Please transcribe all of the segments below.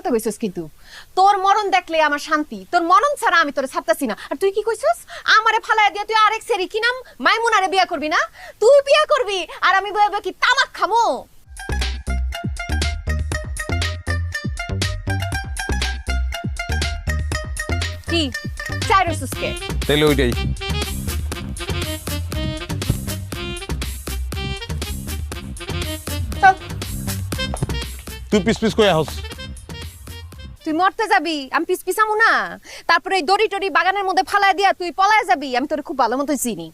কথা কইছস কিন্তু তোর মরণ দেখলে আমার শান্তি তোর মরণ ছাড়া আমি তোরে ছাড়তাছি না আর তুই কি কইছস আমারে ফালায়া দিয়া তুই আরেক সেরি কি নাম মাইমুনারে বিয়া করবি না তুই বিয়া করবি আর আমি বলবো কি তামাক খামো কি চাইরসুসকে তাইলে ওইটাই তুই পিস পিস কই আহস তুই মরতে যাবি আমি পিস পিসামু না তারপরে এই দড়ি টড়ি বাগানের মধ্যে ফালায় দিয়া তুই পলায় যাবি আমি তোরে খুব ভালো মতো চিনি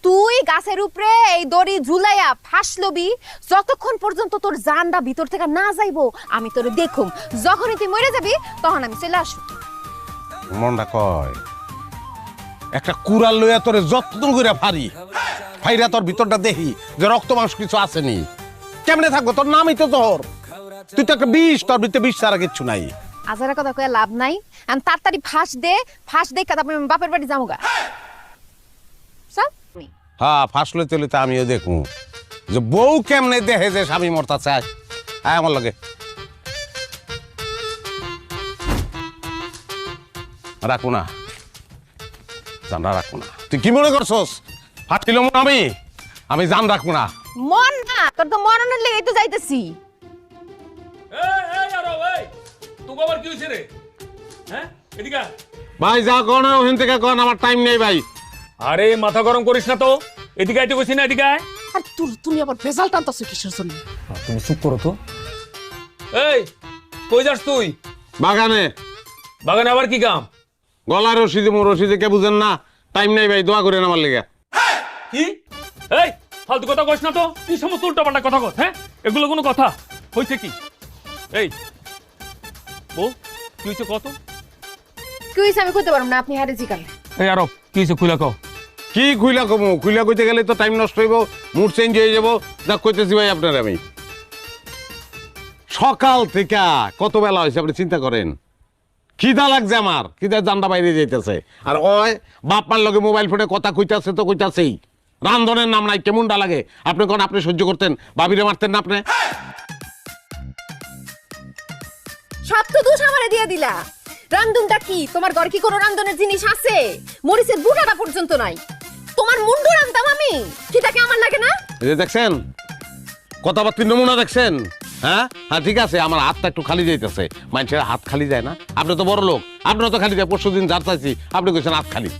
তুই গাছের উপরে এই দড়ি ঝুলাইয়া ফাঁসলবি যতক্ষণ পর্যন্ত তোর জানটা ভিতর থেকে না যাইবো আমি তোরে দেখুম যখনই তুই মরে যাবি তখন আমি চলে আসব মনটা কয় একটা কুড়াল লইয়া তোরে যত্ন করে ফাইরা তোর ভিতরটা দেখি যে রক্ত মাংস কিছু আসেনি কেমনে থাকবো তোর নামই তো তোর তুই তো একটা বিষ তোর ভিতরে বিষ ছাড়া কিচ্ছু নাই আজারা কথা কয়ে লাভ নাই আমি তাড়াতাড়ি ফাঁস দে তারপরে আমি বাপের বাড়ি যাবো গা হ্যাঁ ফাঁস লইতে লইতে আমিও দেখু যে বউ কেমনে দেখে যে স্বামী মরতা চায় আমার লগে রাখবো না জানরা রাখবো না তুই কি মনে করছস ফাটিল আমি জান রাখবো না মন না তোর তো মরণের লেগেই তো যাইতেছি ভাই যা কোন ওখান থেকে কোন আমার টাইম নেই ভাই আরে মাথা গরম করিস না তো এদিকে আইতে কইছি না এদিকে আয় আর তুমি আবার ভেজাল টানতাছো কিসের জন্য তুমি চুপ করো তো এই কই যাস তুই বাগানে বাগানে আবার কি কাম গলা রশিদে কে বুঝেন না টাইম নেই ভাই দোয়া করেন আমার লেগে কি এই ফালতু কথা কইস না তো কি সমস্ত উল্টাপাল্টা কথা কস হ্যাঁ এগুলো কোনো কথা হইছে কি এই ও কি হইছে কত কি হইছে আমি কইতে পারবো না আপনি হারে জিকান এই আরো কি হইছে খুলা কও কি খুইলা কমু খুইলা কইতে গেলে তো টাইম নষ্ট হইব মুড চেঞ্জ হয়ে যাব যা কইতেছি ভাই আপনার আমি সকাল থেকে কত বেলা হয়েছে আপনি চিন্তা করেন খিদা লাগছে আমার খিদা জানটা বাইরে যাইতেছে আর ওই বাপ মার লগে মোবাইল ফোনে কথা কইতাছে তো কইতাছেই রান্ধনের নাম নাই কেমনটা লাগে আপনি কোন আপনি সহ্য করতেন ভাবিরে মারতেন না আপনি সব তো দোষ আমারে দিয়ে দিলা রান্ধনটা কি তোমার ঘরে কি কোনো রান্ধনের জিনিস আছে মরিচের বুটাটা পর্যন্ত নাই তোমার মুন্ডু রান্ধতাম আমি কিটাকে আমার লাগে না এই যে দেখছেন কথাবার্তির নমুনা দেখছেন হ্যাঁ হ্যাঁ ঠিক আছে আমার হাতটা একটু খালি যাইতেছে মানুষের হাত খালি যায় না আপনি তো বড় লোক আপনার তো খালি যায় পরশুদিন যার চাইছি আপনি কইছেন হাত খালি